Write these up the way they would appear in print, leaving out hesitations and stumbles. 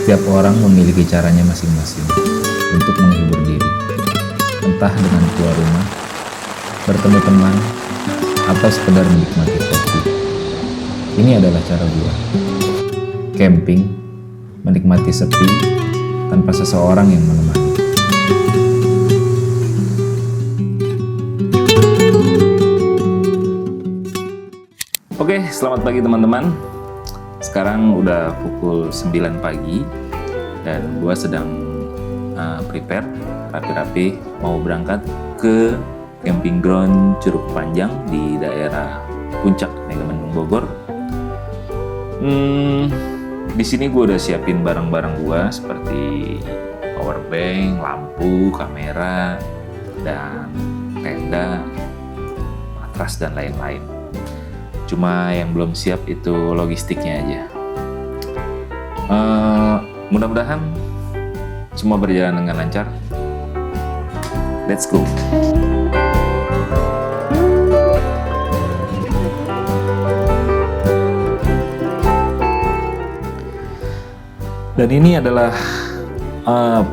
Setiap orang memiliki caranya masing-masing untuk menghibur diri, entah dengan keluar rumah, bertemu teman, atau sekedar menikmati kopi. Ini adalah cara gua. Camping, menikmati sepi tanpa seseorang yang menemani. Oke, selamat pagi teman-teman. Sekarang udah pukul 9 pagi dan gua sedang prepare rapi-rapi mau berangkat ke camping ground Curug Panjang di daerah Puncak Megamendung Bogor. Di sini gue udah siapin barang-barang gue seperti power bank, lampu, kamera, dan tenda, matras dan lain-lain. Cuma yang belum siap itu logistiknya aja. Mudah-mudahan semua berjalan dengan lancar. Let's go. Dan ini adalah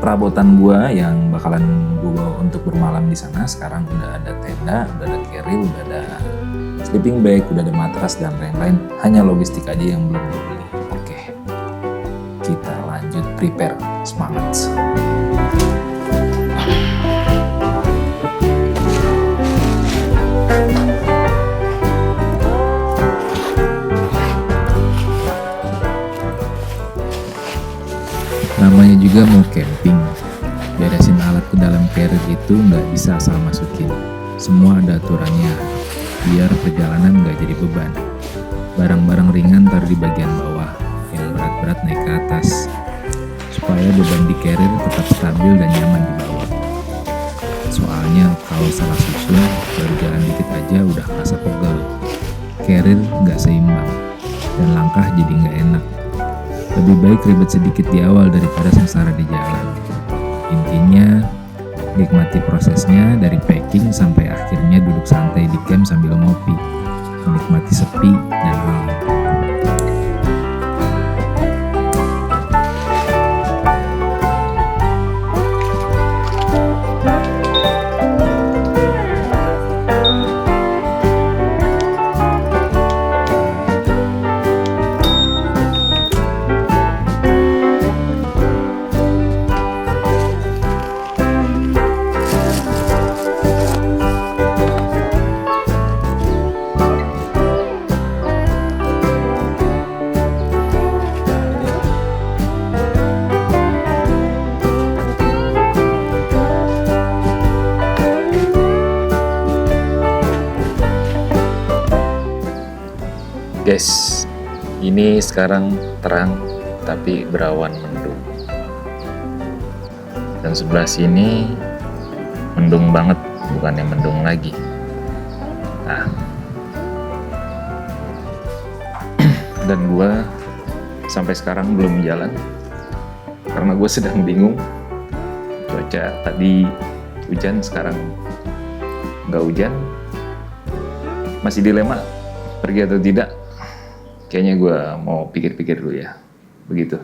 perabotan gua yang bakalan gua bawa untuk bermalam di sana. Sekarang udah ada tenda, udah ada carrier, udah ada sleeping bag, udah ada matras dan lain-lain. Hanya logistik aja yang belum gua beli. Oke, kita lanjut prepare. Semangat. Namanya juga mau camping, beresin alat ke dalam carrier itu nggak bisa asal masukin. Semua ada aturannya, biar perjalanan nggak jadi beban. Barang-barang ringan taruh di bagian bawah, yang berat-berat naik ke atas, supaya beban di carrier tetap stabil dan nyaman dibawa. Soalnya kalau salah susun, baru jalan dikit aja udah kerasa pegel. Carrier nggak seimbang, dan langkah jadi nggak enak. Lebih baik ribet sedikit di awal daripada sengsara di jalan. Intinya, nikmati prosesnya dari packing sampai akhirnya duduk santai di camp sambil ngopi, menikmati sepi dan alam. Guys, ini sekarang terang tapi berawan mendung. Dan sebelah sini mendung banget, bukannya mendung lagi. Nah, dan gue sampai sekarang belum jalan karena gue sedang bingung. Cuaca tadi hujan, sekarang nggak hujan. Masih dilema pergi atau tidak. Kayaknya gue mau pikir-pikir dulu ya. Begitu.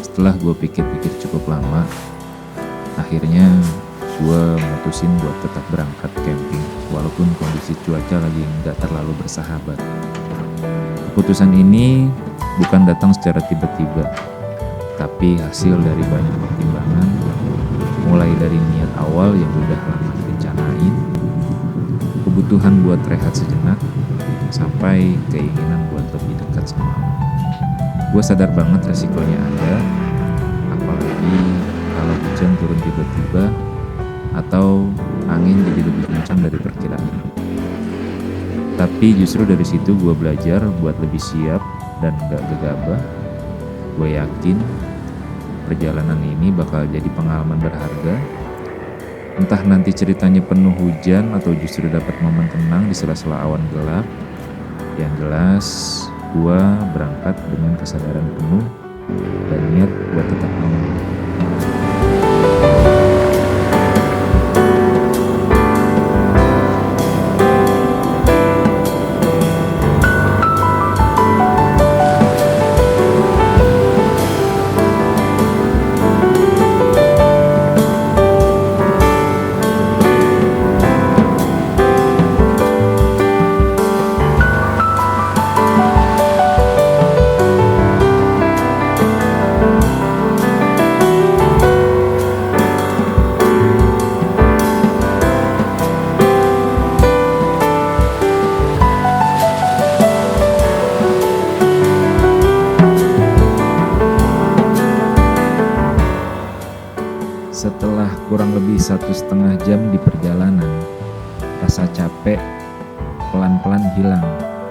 Setelah gue pikir-pikir cukup lama, akhirnya gue mutusin buat tetap berangkat camping walaupun kondisi cuaca lagi nggak terlalu bersahabat. Keputusan ini bukan datang secara tiba-tiba, tapi hasil dari banyak pertimbangan, mulai dari niat awal yang udah lama direncanain, kebutuhan buat rehat sejenak, sampai keinginan buat lebih dekat sama alam. Gue sadar banget resikonya ada, apalagi kalau hujan turun tiba-tiba atau angin jadi lebih kencang dari perkiraan. Tapi justru dari situ gue belajar buat lebih siap dan gak gegabah. Gue yakin perjalanan ini bakal jadi pengalaman berharga. Entah nanti ceritanya penuh hujan atau justru dapat momen tenang di sela-sela awan gelap, Yang jelas, gue berangkat dengan kesadaran penuh dan niat buat tetap aman. Setelah kurang lebih 1,5 jam di perjalanan, rasa capek pelan-pelan hilang,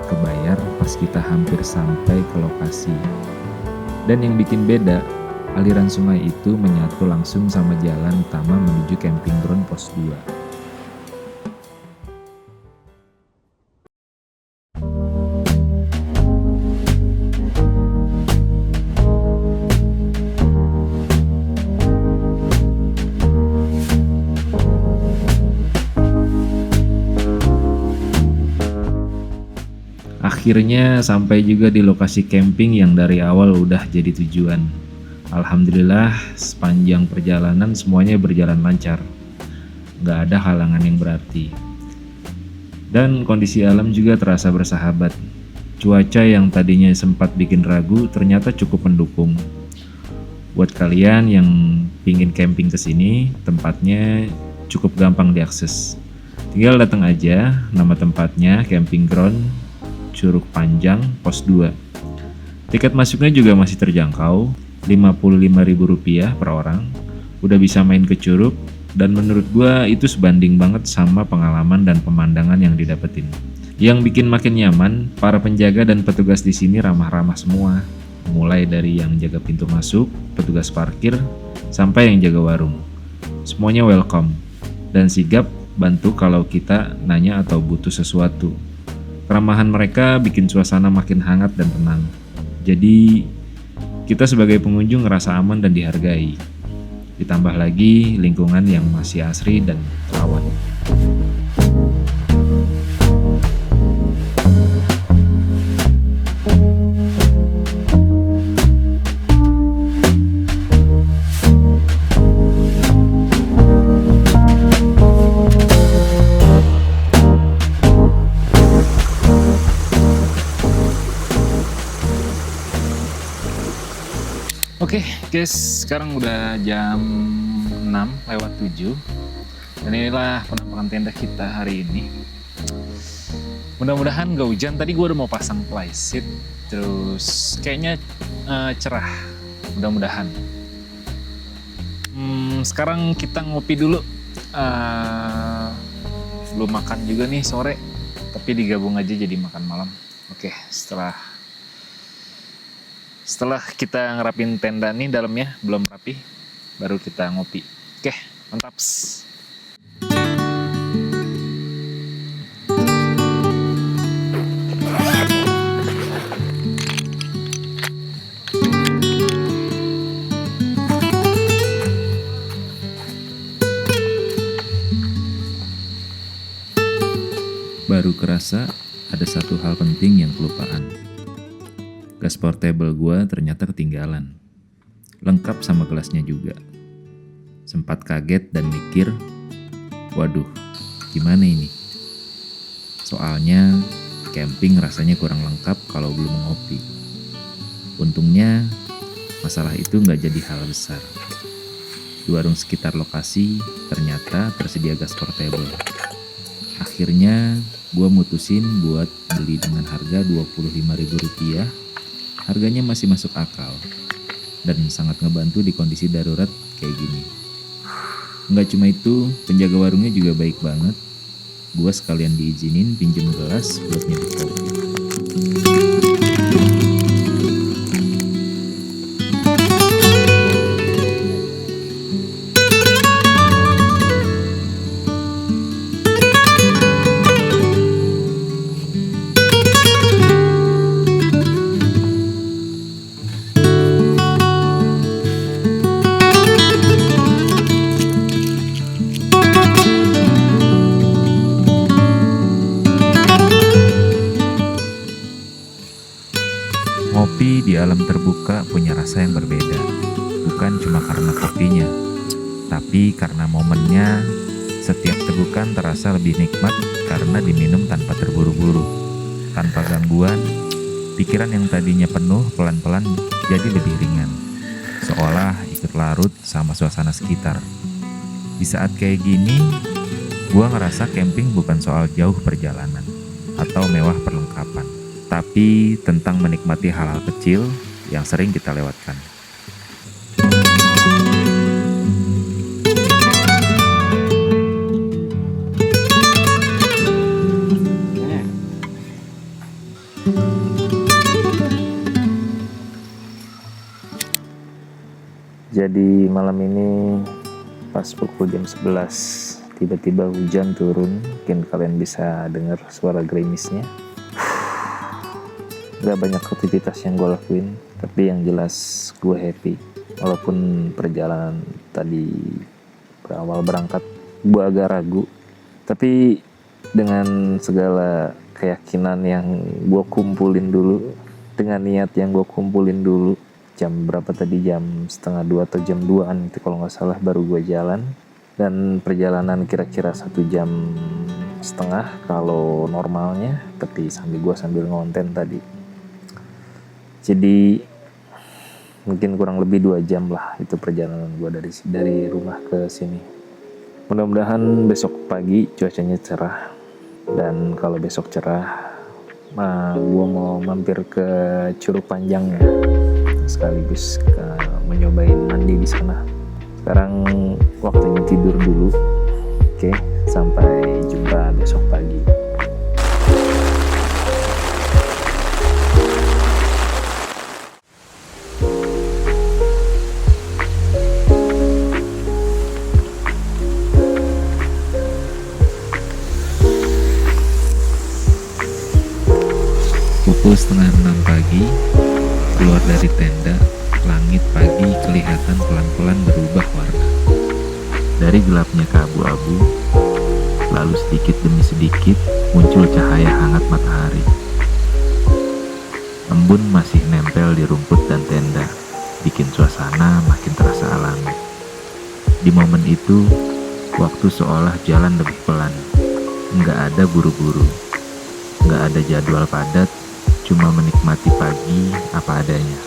kebayar pas kita hampir sampai ke lokasi. Dan yang bikin beda, aliran sungai itu menyatu langsung sama jalan utama menuju camping ground pos 2. Akhirnya sampai juga di lokasi camping yang dari awal udah jadi tujuan. Alhamdulillah sepanjang perjalanan semuanya berjalan lancar. Gak ada halangan yang berarti. Dan kondisi alam juga terasa bersahabat. Cuaca yang tadinya sempat bikin ragu ternyata cukup mendukung. Buat kalian yang pingin camping kesini, tempatnya cukup gampang diakses. Tinggal datang aja, nama tempatnya Camping Ground Curug Panjang Pos 2. Tiket masuknya juga masih terjangkau, Rp55.000 per orang. Udah bisa main ke curug, dan menurut gua itu sebanding banget sama pengalaman dan pemandangan yang didapetin. Yang bikin makin nyaman, para penjaga dan petugas di sini ramah-ramah semua. Mulai dari yang jaga pintu masuk, petugas parkir, sampai yang jaga warung. Semuanya welcome, dan sigap bantu kalau kita nanya atau butuh sesuatu. Keramahan mereka bikin suasana makin hangat dan tenang. Jadi, kita sebagai pengunjung ngerasa aman dan dihargai. Ditambah lagi lingkungan yang masih asri dan terawat. Oke guys, sekarang udah jam 6:07 dan inilah penampakan tenda kita hari ini. Mudah-mudahan gak hujan. Tadi gue udah mau pasang flysheet, terus kayaknya cerah, mudah-mudahan. Sekarang kita ngopi dulu. Belum makan juga nih sore, tapi digabung aja jadi makan malam. Oke, setelah kita ngerapin tenda nih dalamnya belum rapi, baru kita ngopi. Oke, mantap. Baru kerasa ada satu hal penting yang kelupaan. Gas portable gue ternyata ketinggalan. Lengkap sama gelasnya juga. Sempat kaget dan mikir, waduh, gimana ini? Soalnya camping rasanya kurang lengkap kalau belum ngopi. Untungnya masalah itu nggak jadi hal besar. Di warung sekitar lokasi ternyata tersedia gas portable. Akhirnya gue mutusin buat beli dengan harga Rp25.000. Harganya masih masuk akal dan sangat ngebantu di kondisi darurat kayak gini. Nggak cuma itu, penjaga warungnya juga baik banget. Gue sekalian diizinin pinjem gelas buat nyeduh kopi. sebelumnya. Tapi karena momennya, setiap tegukan terasa lebih nikmat karena diminum tanpa terburu-buru, tanpa gangguan. Pikiran yang tadinya penuh pelan-pelan jadi lebih ringan, seolah ikut larut sama suasana sekitar. Di saat kayak gini, gua ngerasa camping bukan soal jauh perjalanan atau mewah perlengkapan, tapi tentang menikmati hal-hal kecil yang sering kita lewatkan. Jadi malam ini pas pukul jam 11 tiba-tiba hujan turun. Mungkin kalian bisa dengar suara gerimisnya. Gak banyak aktivitas yang gue lakuin, tapi yang jelas gue happy. Walaupun perjalanan tadi berawal berangkat gue agak ragu, tapi dengan segala keyakinan yang gue kumpulin dulu, dengan niat yang gue kumpulin dulu, jam berapa tadi, jam 1:30 atau jam 2an itu kalau nggak salah baru gue jalan. Dan perjalanan kira-kira 1,5 jam kalau normalnya, tapi sambil ngonten tadi. Jadi mungkin kurang lebih 2 jam lah itu perjalanan gue dari rumah ke sini. Mudah-mudahan besok pagi cuacanya cerah, dan kalau besok cerah gue mau mampir ke Curug Panjang ya, sekaligus menyobain mandi di sana. Sekarang waktunya tidur dulu. Oke, sampai jumpa besok pagi. Pukul 5:30 pagi, keluar dari tenda, langit pagi kelihatan pelan-pelan berubah warna. Dari gelapnya ke abu-abu, lalu sedikit demi sedikit muncul cahaya hangat matahari. Embun masih nempel di rumput dan tenda, bikin suasana makin terasa alami. Di momen itu, waktu seolah jalan lebih pelan. Nggak ada buru-buru, nggak ada jadwal padat, cuma menikmati pagi apa adanya.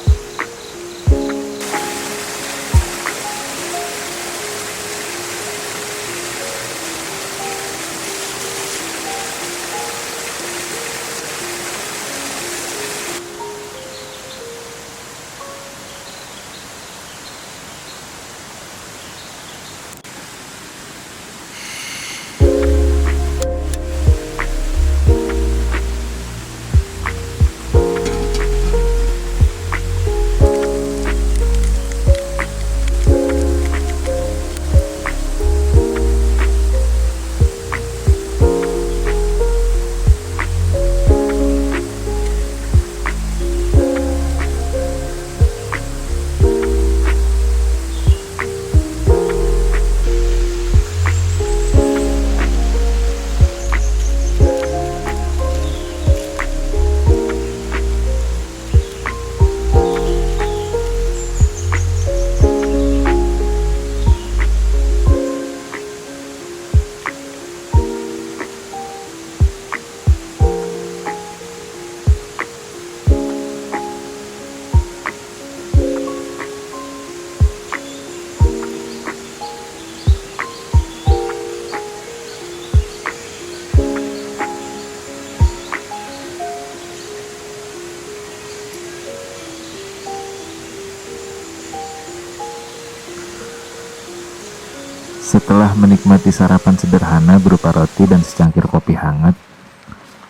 Setelah menikmati sarapan sederhana berupa roti dan secangkir kopi hangat,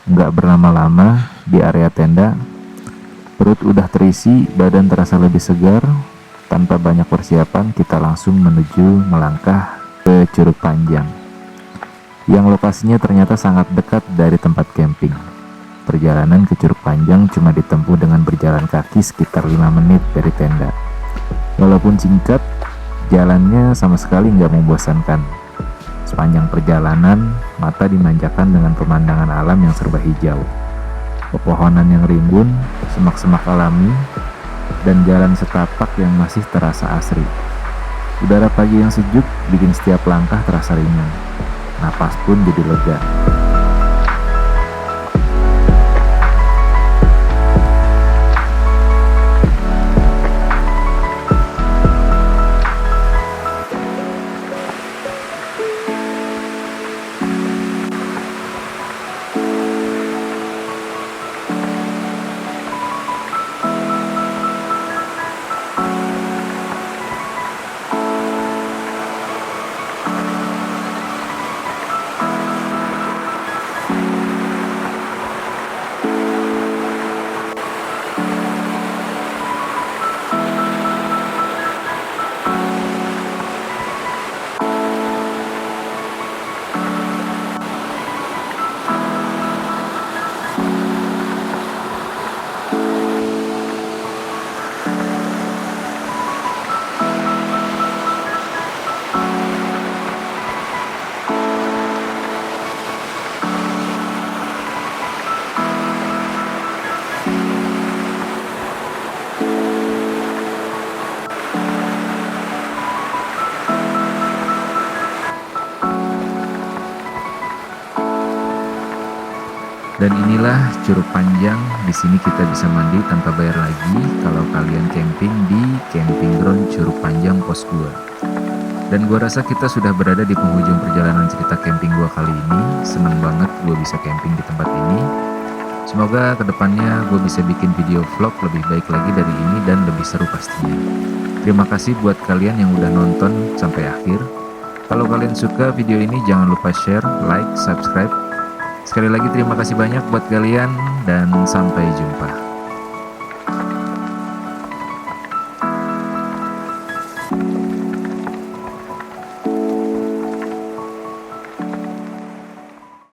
nggak berlama-lama di area tenda, perut udah terisi, badan terasa lebih segar. Tanpa banyak persiapan, kita langsung melangkah ke Curug Panjang, yang lokasinya ternyata sangat dekat dari tempat camping. Perjalanan ke Curug Panjang cuma ditempuh dengan berjalan kaki sekitar 5 menit dari tenda. Walaupun singkat, jalannya sama sekali nggak membosankan. Sepanjang perjalanan, mata dimanjakan dengan pemandangan alam yang serba hijau, pepohonan yang rimbun, semak-semak alami, dan jalan setapak yang masih terasa asri. Udara pagi yang sejuk bikin setiap langkah terasa ringan. Napas pun jadi lega. Dan inilah Curug Panjang. Di sini kita bisa mandi tanpa bayar lagi kalau kalian camping di camping ground Curug Panjang Pos 2. Dan gua rasa kita sudah berada di penghujung perjalanan cerita camping gua kali ini. Senang banget gua bisa camping di tempat ini. Semoga kedepannya gue bisa bikin video vlog lebih baik lagi dari ini dan lebih seru pastinya. Terima kasih buat kalian yang udah nonton sampai akhir. Kalau kalian suka video ini jangan lupa share, like, subscribe. Sekali lagi terima kasih banyak buat kalian dan sampai jumpa.